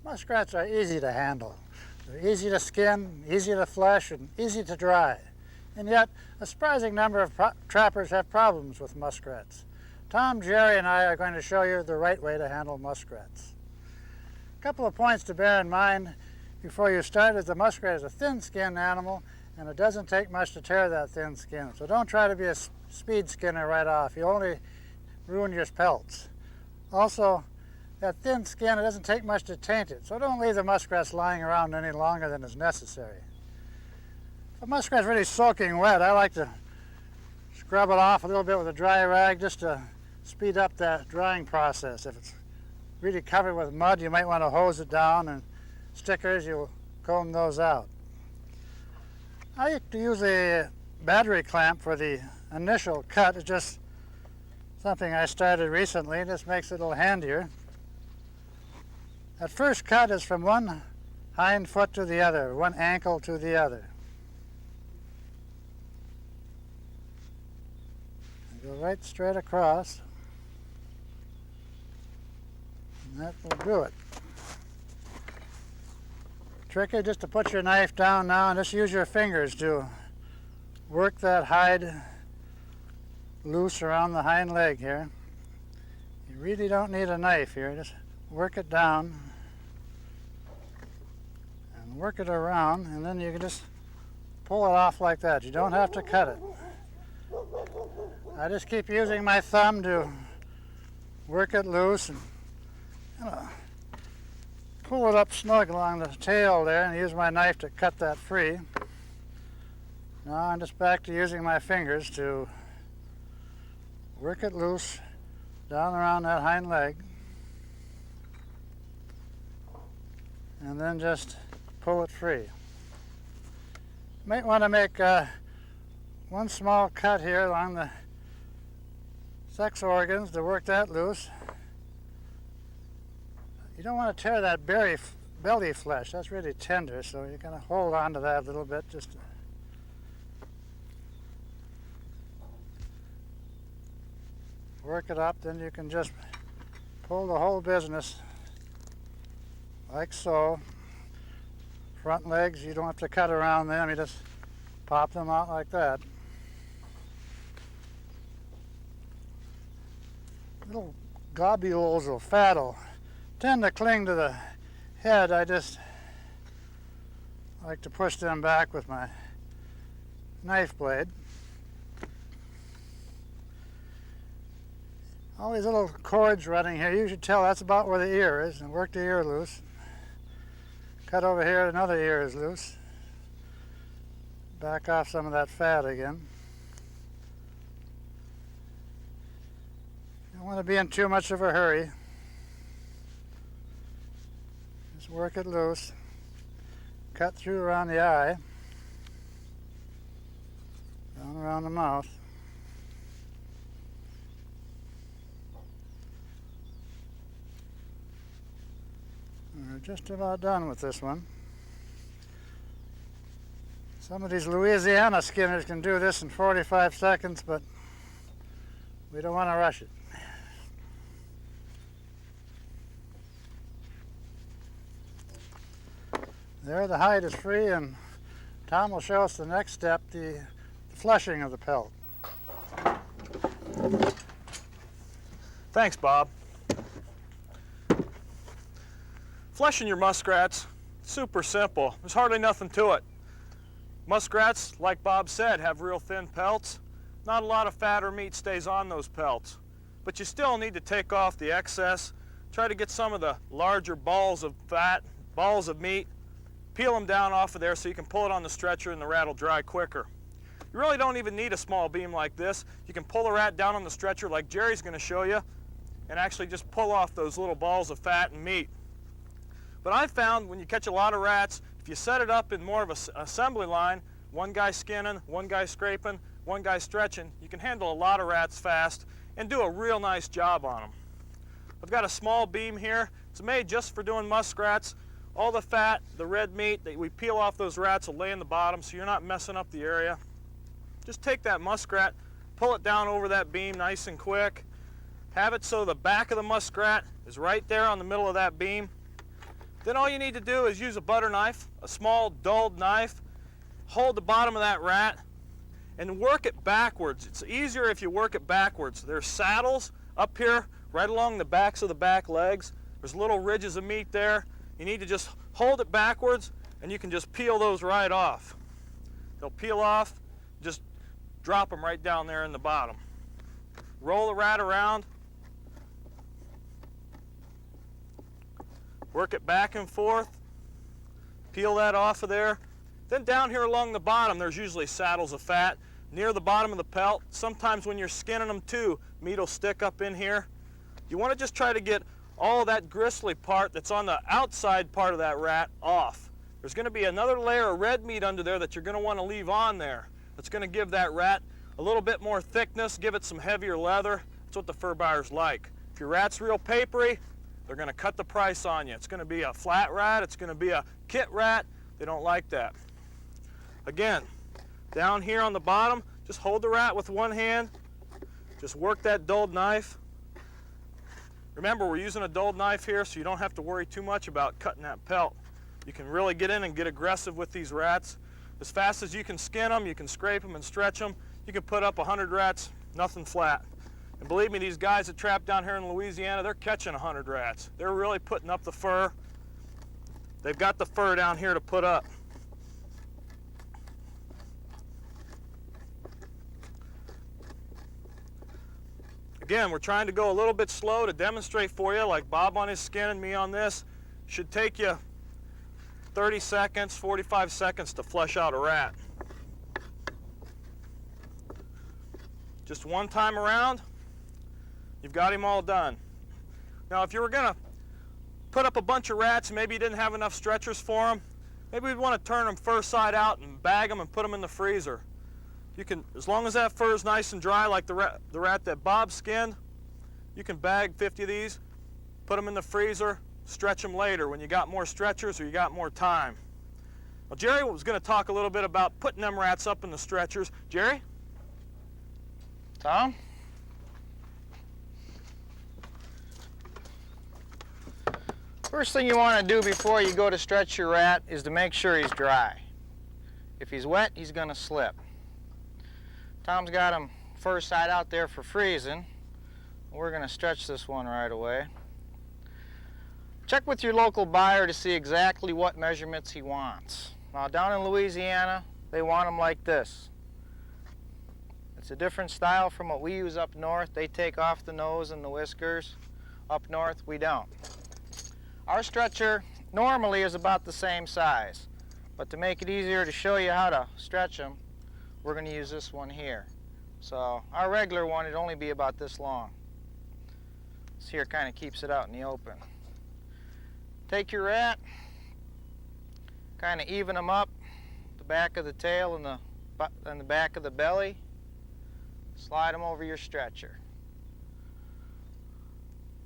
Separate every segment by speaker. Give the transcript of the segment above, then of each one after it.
Speaker 1: Muskrats are easy to handle. They're easy to skin, easy to flesh, and easy to dry. And yet, a surprising number of trappers have problems with muskrats. Tom, Jerry, and I are going to show you the right way to handle muskrats. A couple of points to bear in mind before you start is the muskrat is a thin-skinned animal, and it doesn't take much to tear that thin skin. So don't try to be a speed skinner right off. You only ruin your pelts. Also, that thin skin, it doesn't take much to taint it, so don't leave the muskrats lying around any longer than is necessary. If a muskrat's really soaking wet, I like to scrub it off a little bit with a dry rag just to speed up that drying process. If it's really covered with mud, you might want to hose it down, and stickers, you'll comb those out. I like to use a battery clamp for the initial cut. It's just something I started recently. It just makes it a little handier. That first cut is from one hind foot to the other, one ankle to the other. Go right straight across, and that will do it. Tricky just to put your knife down now and just use your fingers to work that hide loose around the hind leg here. You really don't need a knife here, just work it down and work it around, and then you can just pull it off like that. You don't have to cut it. I just keep using my thumb to work it loose and pull it up snug along the tail there, and use my knife to cut that free. Now I'm just back to using my fingers to work it loose down around that hind leg, and then just pull it free. You might want to make one small cut here along the sex organs to work that loose. You don't want to tear that belly flesh. That's really tender, so you're going to hold on to that a little bit just to work it up. Then you can just pull the whole business like so. Front legs, you don't have to cut around them. You just pop them out like that. Little globules of fat will tend to cling to the head. I just like to push them back with my knife blade. All these little cords running here, you should tell that's about where the ear is, and work the ear loose. Cut over here, another ear is loose. Back off some of that fat again. You don't want to be in too much of a hurry. Just work it loose. Cut through around the eye, down around the mouth. We're just about done with this one. Some of these Louisiana skinners can do this in 45 seconds, but we don't want to rush it. There, the hide is free, and Tom will show us the next step, the flushing of the pelt.
Speaker 2: Thanks, Bob. Flushing your muskrats, super simple. There's hardly nothing to it. Muskrats, like Bob said, have real thin pelts. Not a lot of fat or meat stays on those pelts, but you still need to take off the excess. Try to get some of the larger balls of fat, balls of meat, peel them down off of there so you can pull it on the stretcher and the rat will dry quicker. You really don't even need a small beam like this. You can pull the rat down on the stretcher like Jerry's going to show you and actually just pull off those little balls of fat and meat. But I found when you catch a lot of rats, if you set it up in more of an assembly line, one guy skinning, one guy scraping, one guy stretching, you can handle a lot of rats fast and do a real nice job on them. I've got a small beam here. It's made just for doing muskrats. All the fat, the red meat that we peel off those rats will lay in the bottom so you're not messing up the area. Just take that muskrat, pull it down over that beam nice and quick. Have it so the back of the muskrat is right there on the middle of that beam. Then all you need to do is use a butter knife, a small dulled knife, hold the bottom of that rat and work it backwards. It's easier if you work it backwards. There's saddles up here right along the backs of the back legs. There's little ridges of meat there. You need to just hold it backwards and you can just peel those right off. They'll peel off, just drop them right down there in the bottom. Roll the rat around, work it back and forth, peel that off of there. Then down here along the bottom, there's usually saddles of fat near the bottom of the pelt. Sometimes when you're skinning them too, meat will stick up in here. You want to just try to get all of that gristly part that's on the outside part of that rat off. There's going to be another layer of red meat under there that you're going to want to leave on there. That's going to give that rat a little bit more thickness, give it some heavier leather. That's what the fur buyers like. If your rat's real papery, they're going to cut the price on you. It's going to be a flat rat, it's going to be a kit rat. They don't like that. Again, down here on the bottom, just hold the rat with one hand. Just work that dulled knife. Remember, we're using a dulled knife here, so you don't have to worry too much about cutting that pelt. You can really get in and get aggressive with these rats. As fast as you can skin them, you can scrape them and stretch them. You can put up 100 rats, nothing flat. And believe me, these guys that trap down here in Louisiana, they're catching 100 rats. They're really putting up the fur. They've got the fur down here to put up. Again, we're trying to go a little bit slow to demonstrate for you, like Bob on his skin and me on this. Should take you 30 seconds, 45 seconds to flesh out a rat. Just one time around, you've got him all done. Now, if you were gonna put up a bunch of rats and maybe you didn't have enough stretchers for them, maybe we'd want to turn them fur side out and bag them and put them in the freezer. You can, as long as that fur is nice and dry, like the rat that Bob skinned, you can bag 50 of these, put them in the freezer, stretch them later when you got more stretchers or you got more time. Well, Jerry was going to talk a little bit about putting them rats up in the stretchers. Jerry?
Speaker 3: Tom? First thing you want to do before you go to stretch your rat is to make sure he's dry. If he's wet, he's going to slip. Tom's got him fur side out there for freezing. We're going to stretch this one right away. Check with your local buyer to see exactly what measurements he wants. Now, down in Louisiana, they want them like this. It's a different style from what we use up north. They take off the nose and the whiskers. Up north, we don't. Our stretcher normally is about the same size, but to make it easier to show you how to stretch them, we're going to use this one here. So our regular one would only be about this long. This here kind of keeps it out in the open. Take your rat, kind of even them up, the back of the tail and the back of the belly. Slide them over your stretcher.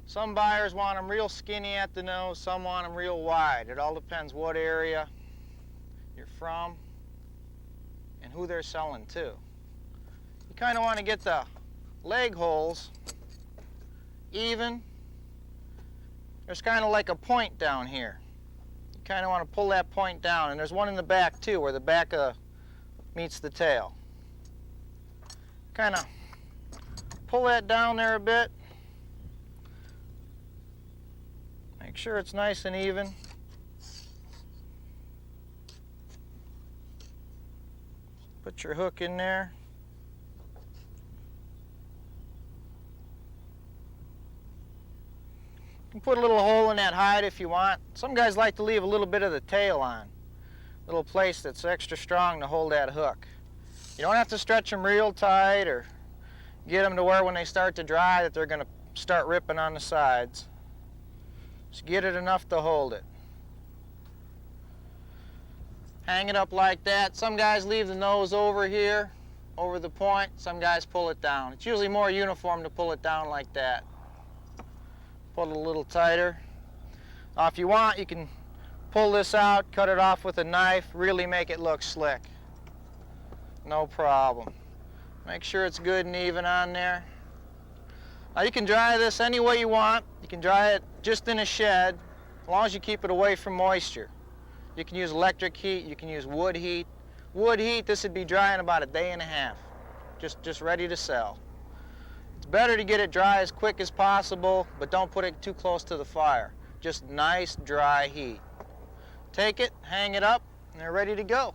Speaker 3: Some buyers want them real skinny at the nose, some want them real wide. It all depends what area you're from and who they're selling to. You kind of want to get the leg holes even. There's kind of like a point down here. You kind of want to pull that point down, and there's one in the back too, where the back meets the tail. Kind of pull that down there a bit. Make sure it's nice and even. Put your hook in there. You can put a little hole in that hide if you want. Some guys like to leave a little bit of the tail on. A little place that's extra strong to hold that hook. You don't have to stretch them real tight or get them to where when they start to dry that they're going to start ripping on the sides. Just get it enough to hold it. Hang it up like that. Some guys leave the nose over here, over the point. Some guys pull it down. It's usually more uniform to pull it down like that. Pull it a little tighter. Now, if you want, you can pull this out, cut it off with a knife, really make it look slick. No problem. Make sure it's good and even on there. Now, you can dry this any way you want. You can dry it just in a shed, long as you keep it away from moisture. You can use electric heat, you can use wood heat. Wood heat, this would be dry in about a day and a half, just ready to sell. It's better to get it dry as quick as possible, but don't put it too close to the fire. Just nice, dry heat. Take it, hang it up, and they're ready to go.